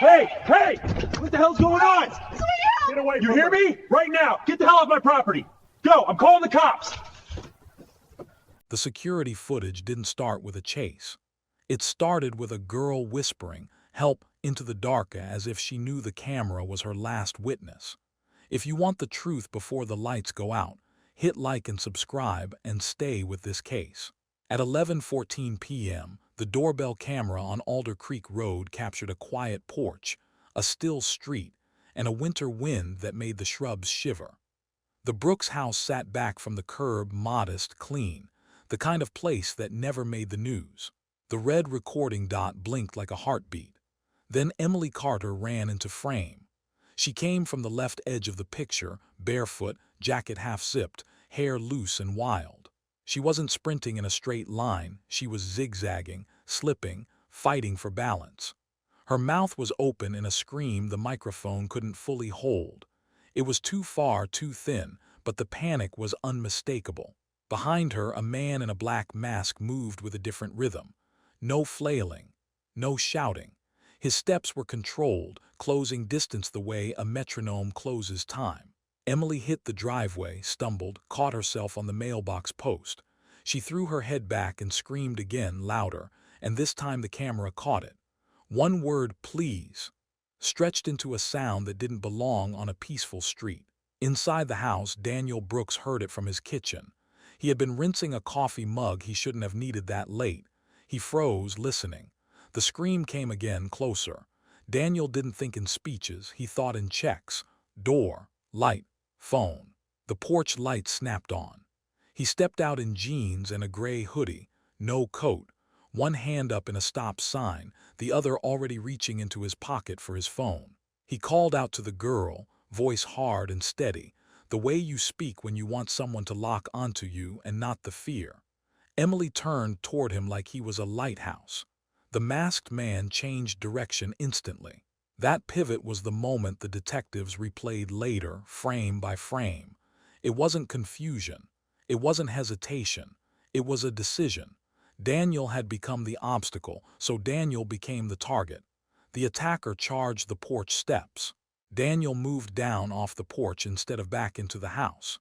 Hey! Hey! What the hell's going on? Get away from me! You hear me? Right now! Get the hell off my property! Go! I'm calling the cops! The security footage didn't start with a chase. It started with a girl whispering, "Help," into the dark as if she knew the camera was her last witness. If you want the truth before the lights go out, hit like and subscribe and stay with this case. At 11:14 p.m., the doorbell camera on Alder Creek Road captured a quiet porch, a still street, and a winter wind that made the shrubs shiver. The Brooks house sat back from the curb, modest, clean, the kind of place that never made the news. The red recording dot blinked like a heartbeat. Then Emily Carter ran into frame. She came from the left edge of the picture, barefoot, jacket half-zipped, hair loose and wild. She wasn't sprinting in a straight line, she was zigzagging, slipping, fighting for balance. Her mouth was open in a scream the microphone couldn't fully hold. It was too far, too thin, but the panic was unmistakable. Behind her, a man in a black mask moved with a different rhythm. No flailing, no shouting. His steps were controlled, closing distance the way a metronome closes time. Emily hit the driveway, stumbled, caught herself on the mailbox post. She threw her head back and screamed again, louder, and this time the camera caught it. One word, "please," stretched into a sound that didn't belong on a peaceful street. Inside the house, Daniel Brooks heard it from his kitchen. He had been rinsing a coffee mug he shouldn't have needed that late. He froze, listening. The scream came again, closer. Daniel didn't think in speeches, he thought in checks. Door, light, phone. The porch light snapped on. He stepped out in jeans and a gray hoodie, no coat, one hand up in a stop sign, the other already reaching into his pocket for his phone. He called out to the girl, voice hard and steady, the way you speak when you want someone to lock onto you and not the fear. Emily turned toward him like he was a lighthouse. The masked man changed direction instantly. That pivot was the moment the detectives replayed later, frame by frame. It wasn't confusion. It wasn't hesitation. It was a decision. Daniel had become the obstacle, so Daniel became the target. The attacker charged the porch steps. Daniel moved down off the porch instead of back into the house.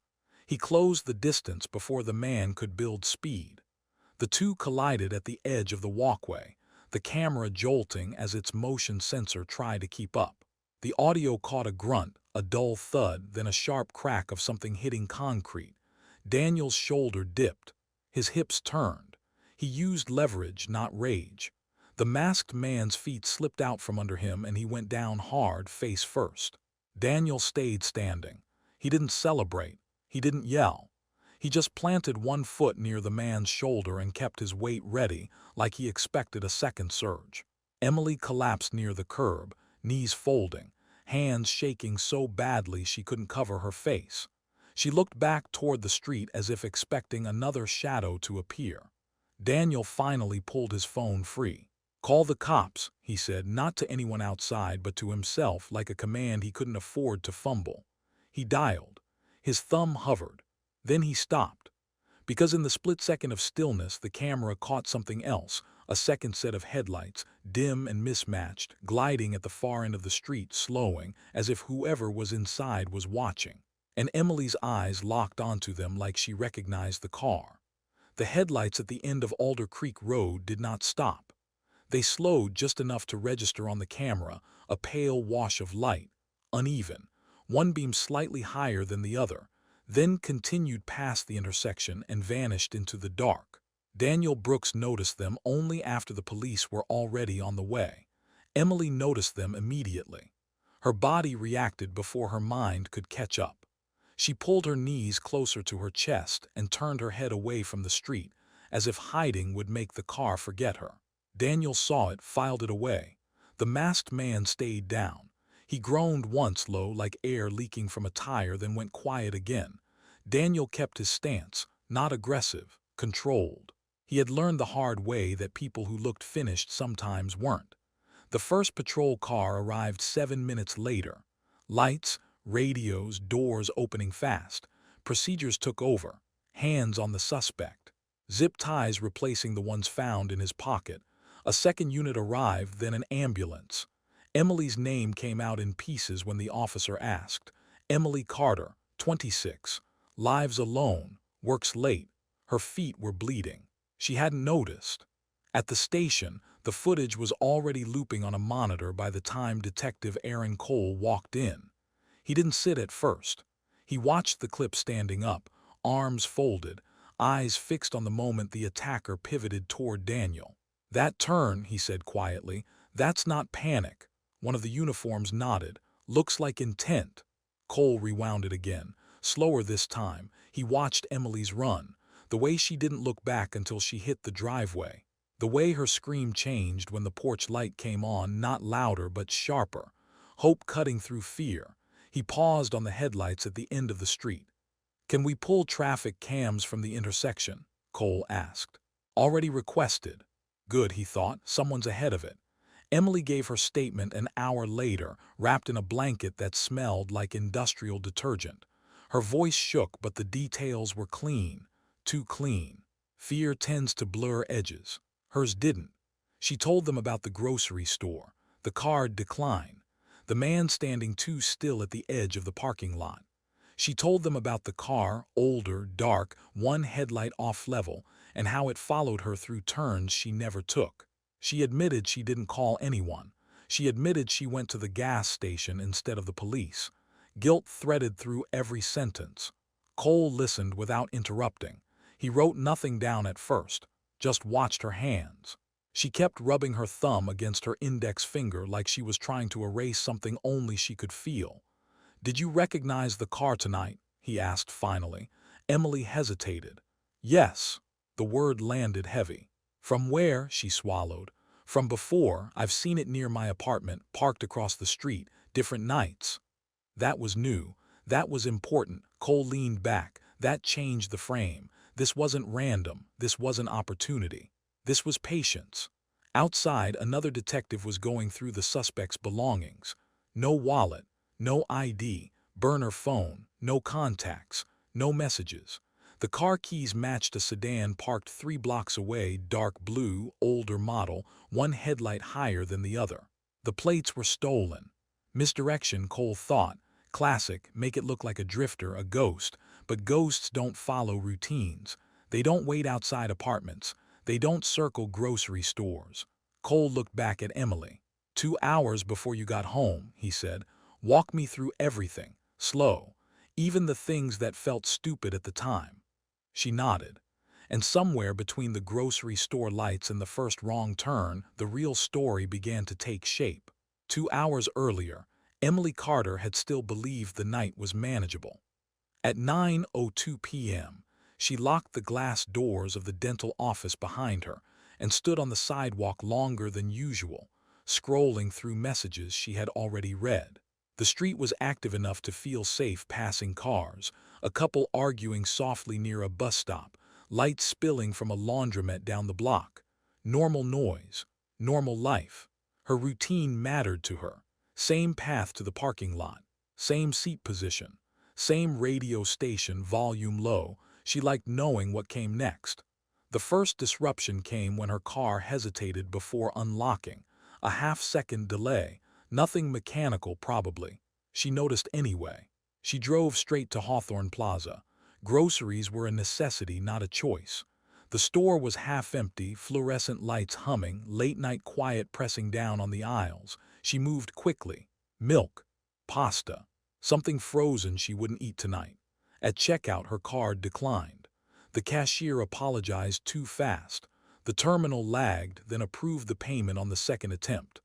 He closed the distance before the man could build speed. The two collided at the edge of the walkway, the camera jolting as its motion sensor tried to keep up. The audio caught a grunt, a dull thud, then a sharp crack of something hitting concrete. Daniel's shoulder dipped. His hips turned. He used leverage, not rage. The masked man's feet slipped out from under him and he went down hard, face first. Daniel stayed standing. He didn't celebrate. He didn't yell. He just planted one foot near the man's shoulder and kept his weight ready, like he expected a second surge. Emily collapsed near the curb, knees folding, hands shaking so badly she couldn't cover her face. She looked back toward the street as if expecting another shadow to appear. Daniel finally pulled his phone free. "Call the cops," he said, not to anyone outside but to himself, like a command he couldn't afford to fumble. He dialed. His thumb hovered. Then he stopped. Because in the split second of stillness, the camera caught something else, a second set of headlights, dim and mismatched, gliding at the far end of the street, slowing, as if whoever was inside was watching. And Emily's eyes locked onto them like she recognized the car. The headlights at the end of Alder Creek Road did not stop. They slowed just enough to register on the camera, a pale wash of light, uneven, one beam slightly higher than the other, then continued past the intersection and vanished into the dark. Daniel Brooks noticed them only after the police were already on the way. Emily noticed them immediately. Her body reacted before her mind could catch up. She pulled her knees closer to her chest and turned her head away from the street, as if hiding would make the car forget her. Daniel saw it, filed it away. The masked man stayed down. He groaned once low, like air leaking from a tire, then went quiet again. Daniel kept his stance, not aggressive, controlled. He had learned the hard way that people who looked finished sometimes weren't. The first patrol car arrived 7 minutes later. Lights, radios, doors opening fast. Procedures took over. Hands on the suspect. Zip ties replacing the ones found in his pocket. A second unit arrived, then an ambulance. Emily's name came out in pieces when the officer asked. Emily Carter, 26, lives alone, works late. Her feet were bleeding. She hadn't noticed. At the station, the footage was already looping on a monitor by the time Detective Aaron Cole walked in. He didn't sit at first. He watched the clip standing up, arms folded, eyes fixed on the moment the attacker pivoted toward Daniel. "That turn," he said quietly, "that's not panic." One of the uniforms nodded. "Looks like intent." Cole rewound it again. Slower this time. He watched Emily's run. The way she didn't look back until she hit the driveway. The way her scream changed when the porch light came on, not louder but sharper. Hope cutting through fear. He paused on the headlights at the end of the street. "Can we pull traffic cams from the intersection?" Cole asked. "Already requested." Good, he thought. Someone's ahead of it. Emily gave her statement an hour later, wrapped in a blanket that smelled like industrial detergent. Her voice shook, but the details were clean. Too clean. Fear tends to blur edges. Hers didn't. She told them about the grocery store, the card decline, the man standing too still at the edge of the parking lot. She told them about the car, older, dark, one headlight off level, and how it followed her through turns she never took. She admitted she didn't call anyone. She admitted she went to the gas station instead of the police. Guilt threaded through every sentence. Cole listened without interrupting. He wrote nothing down at first, just watched her hands. She kept rubbing her thumb against her index finger like she was trying to erase something only she could feel. "Did you recognize the car tonight?" he asked finally. Emily hesitated. "Yes." The word landed heavy. "From where?" She swallowed. "From before. I've seen it near my apartment, parked across the street, different nights." That was new. That was important. Cole leaned back. That changed the frame. This wasn't random. This wasn't opportunity. This was patience. Outside, another detective was going through the suspect's belongings. No wallet, no ID, burner phone, no contacts, no messages. The car keys matched a sedan parked 3 blocks away, dark blue, older model, one headlight higher than the other. The plates were stolen. Misdirection, Cole thought. Classic, make it look like a drifter, a ghost. But ghosts don't follow routines. They don't wait outside apartments. They don't circle grocery stores. Cole looked back at Emily. 2 hours before you got home, he said. Walk me through everything. Slow. Even the things that felt stupid at the time. She nodded. And somewhere between the grocery store lights and the first wrong turn, the real story began to take shape. 2 hours earlier, Emily Carter had still believed the night was manageable. At 9:02 p.m., she locked the glass doors of the dental office behind her and stood on the sidewalk longer than usual, scrolling through messages she had already read. The street was active enough to feel safe passing cars, a couple arguing softly near a bus stop, lights spilling from a laundromat down the block. Normal noise, normal life. Her routine mattered to her. Same path to the parking lot, same seat position, same radio station, volume low. She liked knowing what came next. The first disruption came when her car hesitated before unlocking. A half-second delay, nothing mechanical probably. She noticed anyway. She drove straight to Hawthorne Plaza. Groceries were a necessity, not a choice. The store was half empty, fluorescent lights humming, late-night quiet pressing down on the aisles. She moved quickly. Milk, pasta, something frozen she wouldn't eat tonight. At checkout, her card declined. The cashier apologized too fast. The terminal lagged, then approved the payment on the second attempt.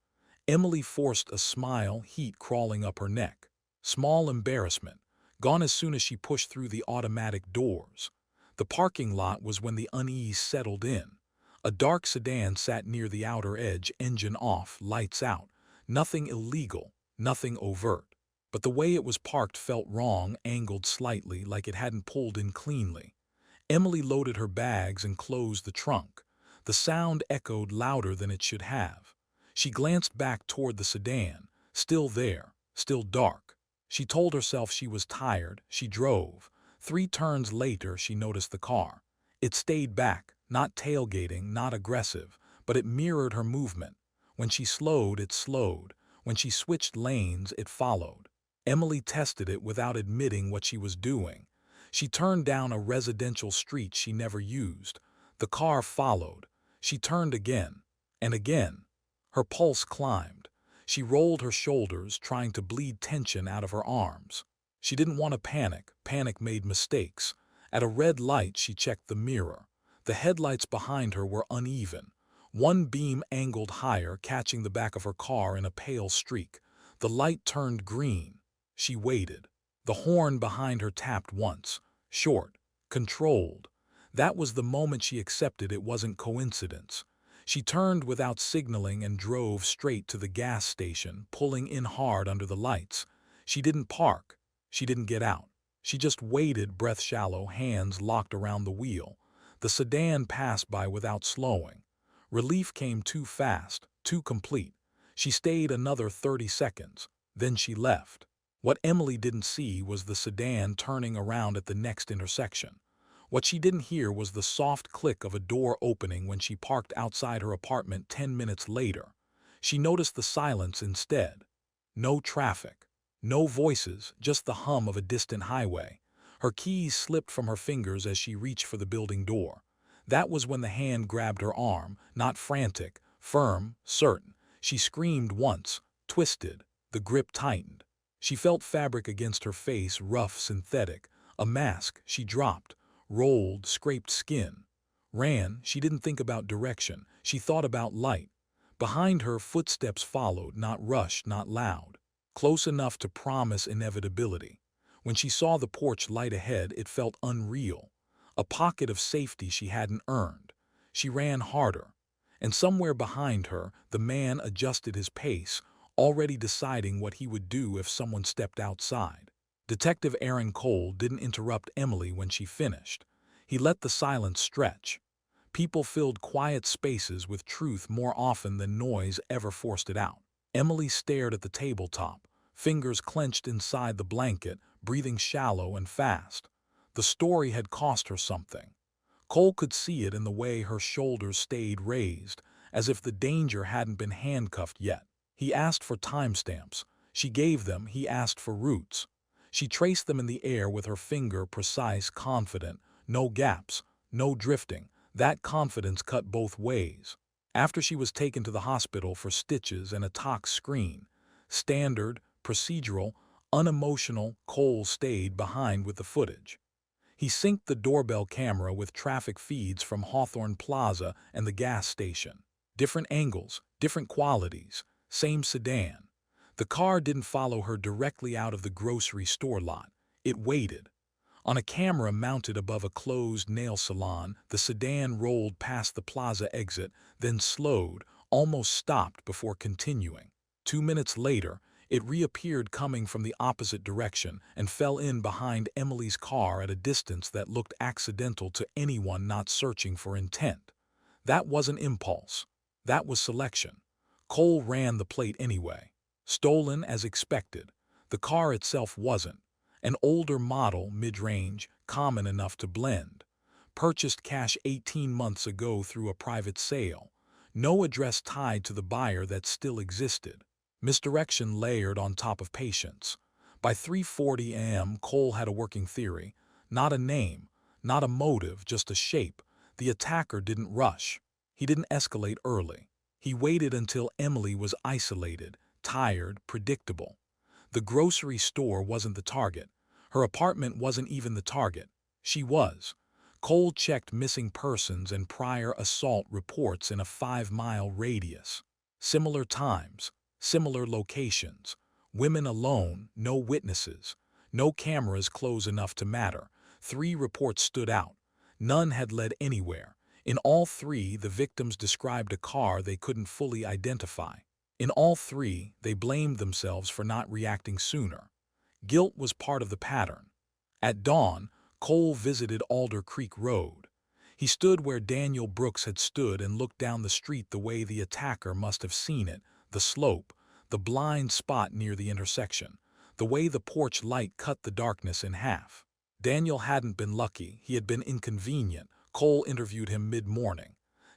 Emily forced a smile, heat crawling up her neck. Small embarrassment, gone as soon as she pushed through the automatic doors. The parking lot was when the unease settled in. A dark sedan sat near the outer edge, engine off, lights out. Nothing illegal, nothing overt. But the way it was parked felt wrong, angled slightly, like it hadn't pulled in cleanly. Emily loaded her bags and closed the trunk. The sound echoed louder than it should have. She glanced back toward the sedan, still there, still dark. She told herself she was tired. She drove. 3 turns later, she noticed the car. It stayed back, not tailgating, not aggressive, but it mirrored her movement. When she slowed, it slowed. When she switched lanes, it followed. Emily tested it without admitting what she was doing. She turned down a residential street she never used. The car followed. She turned again, and again. Her pulse climbed. She rolled her shoulders, trying to bleed tension out of her arms. She didn't want to panic. Panic made mistakes. At a red light, she checked the mirror. The headlights behind her were uneven. One beam angled higher, catching the back of her car in a pale streak. The light turned green. She waited. The horn behind her tapped once. Short. Controlled. That was the moment she accepted it wasn't coincidence. She turned without signaling and drove straight to the gas station, pulling in hard under the lights. She didn't park. She didn't get out. She just waited, breath shallow, hands locked around the wheel. The sedan passed by without slowing. Relief came too fast, too complete. She stayed another 30 seconds. Then she left. What Emily didn't see was the sedan turning around at the next intersection. What she didn't hear was the soft click of a door opening when she parked outside her apartment 10 minutes later. She noticed the silence instead. No traffic. No voices, just the hum of a distant highway. Her keys slipped from her fingers as she reached for the building door. That was when the hand grabbed her arm, not frantic, firm, certain. She screamed once, twisted. The grip tightened. She felt fabric against her face, rough, synthetic. A mask. She dropped, rolled, scraped skin. Ran. She didn't think about direction. She thought about light. Behind her, footsteps followed, not rushed, not loud. Close enough to promise inevitability. When she saw the porch light ahead, it felt unreal. A pocket of safety she hadn't earned. She ran harder. And somewhere behind her, the man adjusted his pace, already deciding what he would do if someone stepped outside. Detective Aaron Cole didn't interrupt Emily when she finished. He let the silence stretch. People filled quiet spaces with truth more often than noise ever forced it out. Emily stared at the tabletop, fingers clenched inside the blanket, breathing shallow and fast. The story had cost her something. Cole could see it in the way her shoulders stayed raised, as if the danger hadn't been handcuffed yet. He asked for timestamps. She gave them. He asked for routes. She traced them in the air with her finger, precise, confident. No gaps, no drifting. That confidence cut both ways. After she was taken to the hospital for stitches and a tox screen, standard, procedural, unemotional, Cole stayed behind with the footage. He synced the doorbell camera with traffic feeds from Hawthorne Plaza and the gas station. Different angles, different qualities, same sedan. The car didn't follow her directly out of the grocery store lot. It waited. On a camera mounted above a closed nail salon, the sedan rolled past the plaza exit, then slowed, almost stopped before continuing. 2 minutes later, it reappeared coming from the opposite direction and fell in behind Emily's car at a distance that looked accidental to anyone not searching for intent. That wasn't impulse. That was selection. Cole ran the plate anyway. Stolen as expected. The car itself wasn't. An older model, mid-range, common enough to blend. Purchased cash 18 months ago through a private sale. No address tied to the buyer that still existed. Misdirection layered on top of patience. By 3:40 a.m., Cole had a working theory. Not a name, not a motive, just a shape. The attacker didn't rush. He didn't escalate early. He waited until Emily was isolated, tired, predictable. The grocery store wasn't the target. Her apartment wasn't even the target. She was. Cole checked missing persons and prior assault reports in a 5-mile radius. Similar times, similar locations. Women alone, no witnesses. No cameras close enough to matter. 3 reports stood out. None had led anywhere. In all 3, the victims described a car they couldn't fully identify. In all 3, they blamed themselves for not reacting sooner. Guilt was part of the pattern. At dawn, Cole visited Alder Creek Road. He stood where Daniel Brooks had stood and looked down the street the way the attacker must have seen it, the slope, the blind spot near the intersection, the way the porch light cut the darkness in half. Daniel hadn't been lucky, he had been inconvenient. Cole interviewed him mid-morning.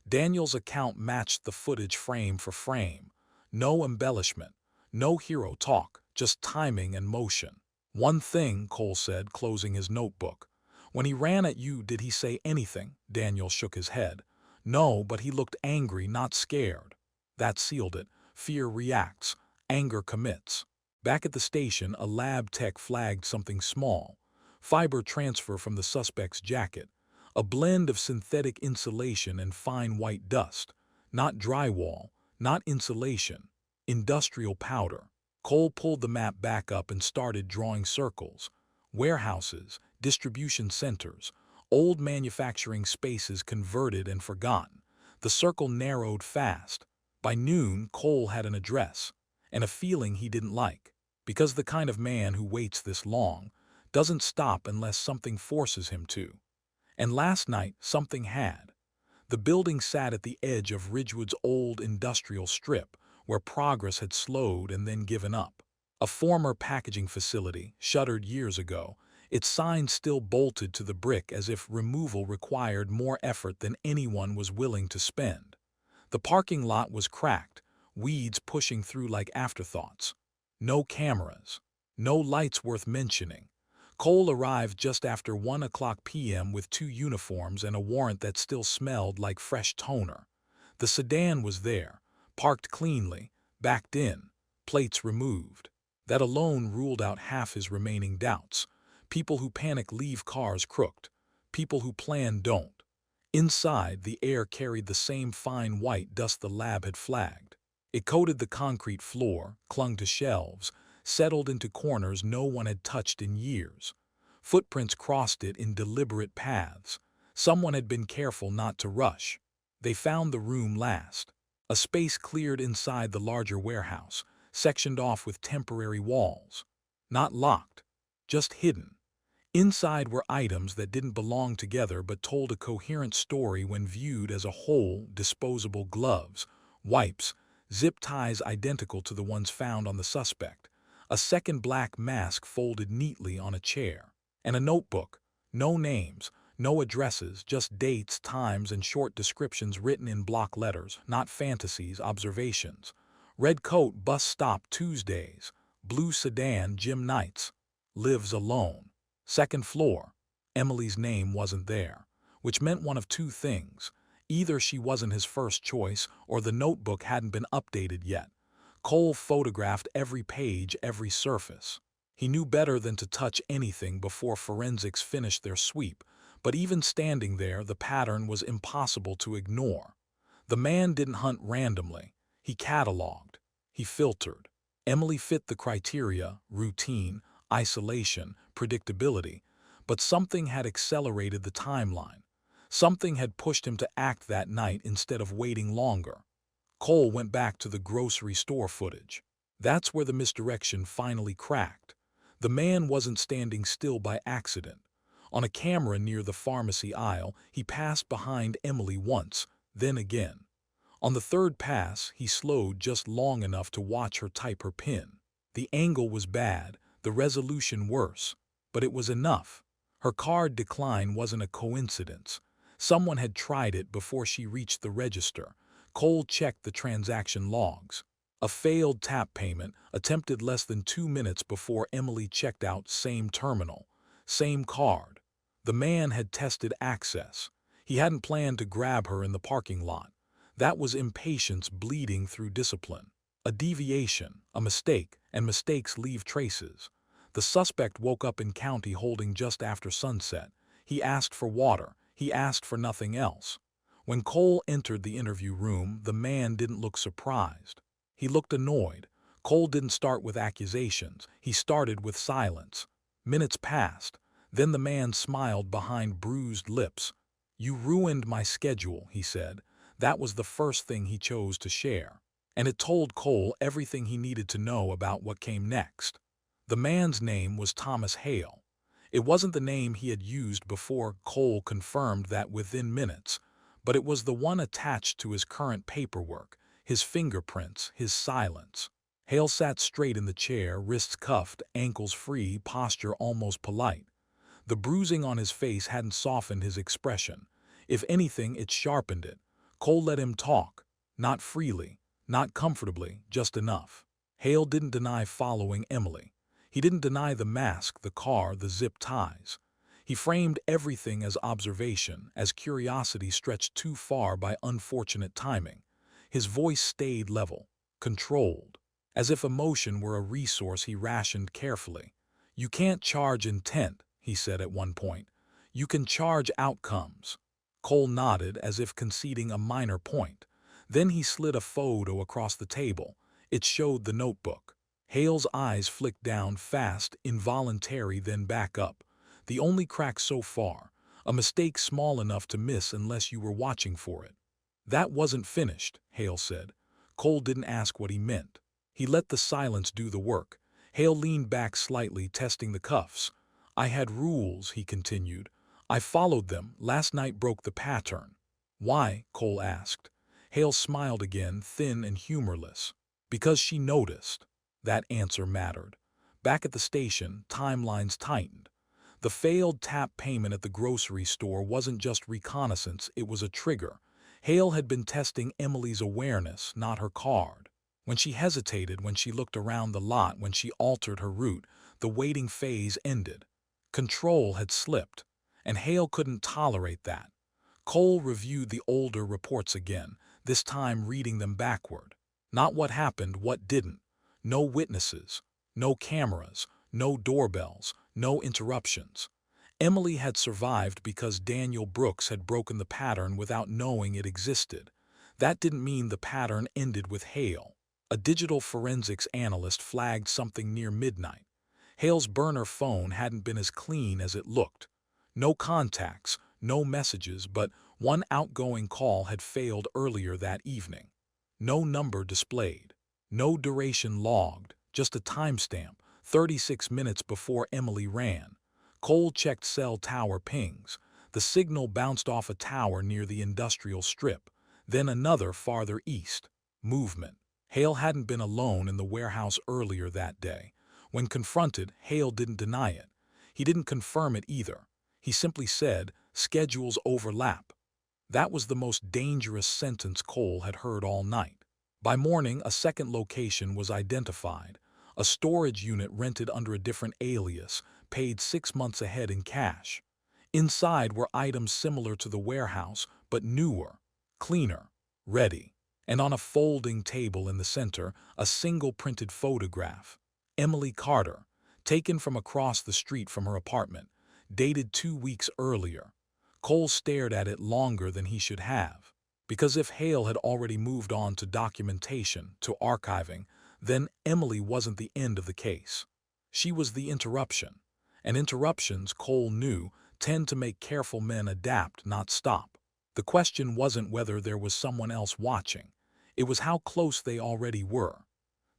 Daniel's account matched the footage frame for frame. No embellishment, No hero talk, just timing and motion. One thing, Cole said, closing his notebook. When he ran at you, did he say anything? Daniel shook his head. No, but he looked angry, not scared. That sealed it. Fear reacts. Anger commits. Back at the station, a lab tech flagged something small. Fiber transfer from the suspect's jacket. A blend of synthetic insulation and fine white dust. Not drywall, not insulation. Industrial powder. Cole pulled the map back up and started drawing circles. Warehouses, distribution centers, old manufacturing spaces converted and forgotten. The circle narrowed fast. By noon, Cole had an address, and a feeling he didn't like. Because the kind of man who waits this long doesn't stop unless something forces him to. And last night, something had. The building sat at the edge of Ridgewood's old industrial strip, where progress had slowed and then given up. A former packaging facility, shuttered years ago, its sign still bolted to the brick as if removal required more effort than anyone was willing to spend. The parking lot was cracked, weeds pushing through like afterthoughts. No cameras. No lights worth mentioning. Cole arrived just after 1:00 p.m. with 2 uniforms and a warrant that still smelled like fresh toner. The sedan was there, parked cleanly, backed in, plates removed. That alone ruled out half his remaining doubts. People who panic leave cars crooked. People who plan don't. Inside, the air carried the same fine white dust the lab had flagged. It coated the concrete floor, clung to shelves, settled into corners no one had touched in years. Footprints crossed it in deliberate paths. Someone had been careful not to rush. They found the room last. A space cleared inside the larger warehouse, sectioned off with temporary walls. Not locked, just hidden. Inside were items that didn't belong together but told a coherent story when viewed as a whole: disposable gloves, wipes, zip ties identical to the ones found on the suspect, a second black mask folded neatly on a chair, and a notebook. No names, no addresses, just dates, times, and short descriptions written in block letters, not fantasies, observations. Red coat, bus stop Tuesdays. Blue sedan, gym nights. Lives alone. Second floor. Emily's name wasn't there, which meant one of two things. Either she wasn't his first choice, or the notebook hadn't been updated yet. Cole photographed every page, every surface. He knew better than to touch anything before forensics finished their sweep, but even standing there, the pattern was impossible to ignore. The man didn't hunt randomly. He cataloged. He filtered. Emily fit the criteria: routine, isolation, predictability, but something had accelerated the timeline. Something had pushed him to act that night instead of waiting longer. Cole went back to the grocery store footage. That's where the misdirection finally cracked. The man wasn't standing still by accident. On a camera near the pharmacy aisle, he passed behind Emily once, then again. On the third pass, he slowed just long enough to watch her type her PIN. The angle was bad, the resolution worse, but it was enough. Her card decline wasn't a coincidence. Someone had tried it before she reached the register. Cole checked the transaction logs. A failed tap payment, attempted less than 2 minutes before Emily checked out. Same terminal, same card. The man had tested access. He hadn't planned to grab her in the parking lot. That was impatience bleeding through discipline. A deviation, a mistake, and mistakes leave traces. The suspect woke up in county holding just after sunset. He asked for water. He asked for nothing else. When Cole entered the interview room, the man didn't look surprised. He looked annoyed. Cole didn't start with accusations. He started with silence. Minutes passed. Then the man smiled behind bruised lips. "You ruined my schedule," he said. That was the first thing he chose to share. And it told Cole everything he needed to know about what came next. The man's name was Thomas Hale. It wasn't the name he had used before. Cole confirmed that within minutes, but it was the one attached to his current paperwork, his fingerprints, his silence. Hale sat straight in the chair, wrists cuffed, ankles free, posture almost polite. The bruising on his face hadn't softened his expression. If anything, it sharpened it. Cole let him talk, not freely, not comfortably, just enough. Hale didn't deny following Emily. He didn't deny the mask, the car, the zip ties. He framed everything as observation, as curiosity stretched too far by unfortunate timing. His voice stayed level, controlled, as if emotion were a resource he rationed carefully. "You can't charge intent," he said at one point. "You can charge outcomes." Cole nodded as if conceding a minor point. Then he slid a photo across the table. It showed the notebook. Hale's eyes flicked down fast, involuntary, then back up. The only crack so far, a mistake small enough to miss unless you were watching for it. "That wasn't finished," Hale said. Cole didn't ask what he meant. He let the silence do the work. Hale leaned back slightly, testing the cuffs. "I had rules," he continued. "I followed them. Last night broke the pattern." "Why?" Cole asked. Hale smiled again, thin and humorless. "Because she noticed." That answer mattered. Back at the station, timelines tightened. The failed tap payment at the grocery store wasn't just reconnaissance, it was a trigger. Hale had been testing Emily's awareness, not her card. When she hesitated, when she looked around the lot, when she altered her route, the waiting phase ended. Control had slipped, and Hale couldn't tolerate that. Cole reviewed the older reports again, this time reading them backward. Not what happened, what didn't. No witnesses, no cameras, no doorbells, no interruptions. Emily had survived because Daniel Brooks had broken the pattern without knowing it existed. That didn't mean the pattern ended with Hale. A digital forensics analyst flagged something near midnight. Hale's burner phone hadn't been as clean as it looked. No contacts, no messages, but one outgoing call had failed earlier that evening. No number displayed. No duration logged, just a timestamp, 36 minutes before Emily ran. Cole checked cell tower pings. The signal bounced off a tower near the industrial strip, then another farther east. Movement. Hale hadn't been alone in the warehouse earlier that day. When confronted, Hale didn't deny it. He didn't confirm it either. He simply said, "Schedules overlap." That was the most dangerous sentence Cole had heard all night. By morning, a second location was identified. A storage unit rented under a different alias, paid 6 months ahead in cash. Inside were items similar to the warehouse, but newer, cleaner, ready. And on a folding table in the center, a single printed photograph. Emily Carter, taken from across the street from her apartment, dated 2 weeks earlier. Cole stared at it longer than he should have. Because if Hale had already moved on to documentation, to archiving, then Emily wasn't the end of the case. She was the interruption. And interruptions, Cole knew, tend to make careful men adapt, not stop. The question wasn't whether there was someone else watching. It was how close they already were.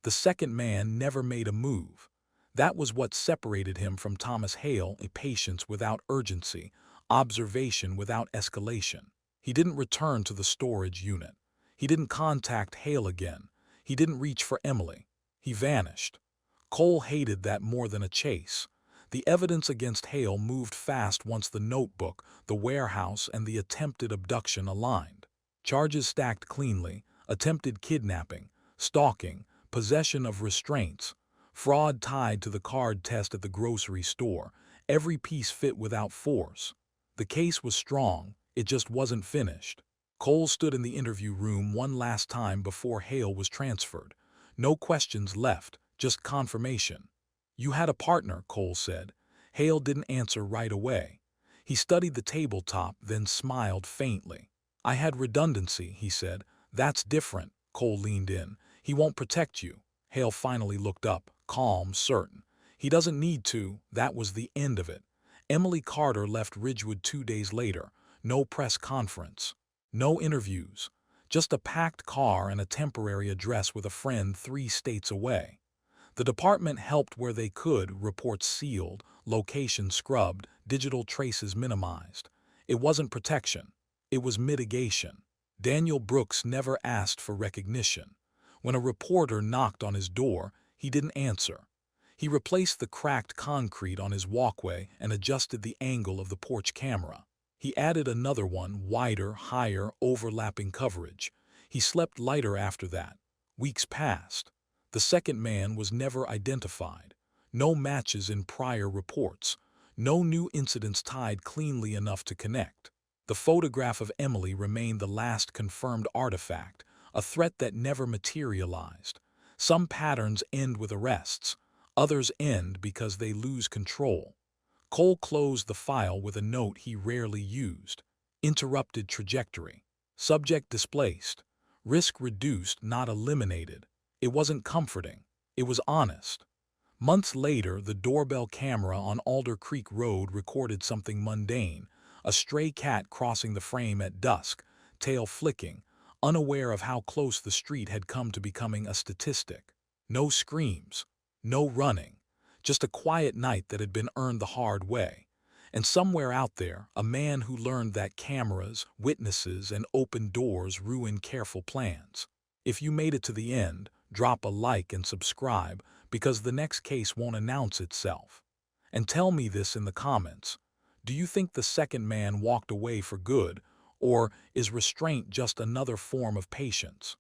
The second man never made a move. That was what separated him from Thomas Hale, a patience without urgency, observation without escalation. He didn't return to the storage unit. He didn't contact Hale again. He didn't reach for Emily. He vanished. Cole hated that more than a chase. The evidence against Hale moved fast once the notebook, the warehouse, and the attempted abduction aligned. Charges stacked cleanly: attempted kidnapping, stalking, possession of restraints, fraud tied to the card test at the grocery store. Every piece fit without force. The case was strong. It just wasn't finished. Cole stood in the interview room one last time before Hale was transferred. No questions left, just confirmation. "You had a partner," Cole said. Hale didn't answer right away. He studied the tabletop, then smiled faintly. "I had redundancy," he said. "That's different." Cole leaned in. "He won't protect you." Hale finally looked up, calm, certain. "He doesn't need to." That was the end of it. Emily Carter left Ridgewood 2 days later. No press conference. No interviews. Just a packed car and a temporary address with a friend 3 states away. The department helped where they could, reports sealed, location scrubbed, digital traces minimized. It wasn't protection. It was mitigation. Daniel Brooks never asked for recognition. When a reporter knocked on his door, he didn't answer. He replaced the cracked concrete on his walkway and adjusted the angle of the porch camera. He added another one, wider, higher, overlapping coverage. He slept lighter after that. Weeks passed. The second man was never identified. No matches in prior reports. No new incidents tied cleanly enough to connect. The photograph of Emily remained the last confirmed artifact, a threat that never materialized. Some patterns end with arrests. Others end because they lose control. Cole closed the file with a note he rarely used. Interrupted trajectory. Subject displaced. Risk reduced, not eliminated. It wasn't comforting. It was honest. Months later, the doorbell camera on Alder Creek Road recorded something mundane, a stray cat crossing the frame at dusk, tail flicking, unaware of how close the street had come to becoming a statistic. No screams, no running, just a quiet night that had been earned the hard way. And somewhere out there, a man who learned that cameras, witnesses, and open doors ruin careful plans. If you made it to the end, drop a like and subscribe, because the next case won't announce itself. And tell me this in the comments. Do you think the second man walked away for good, or is restraint just another form of patience?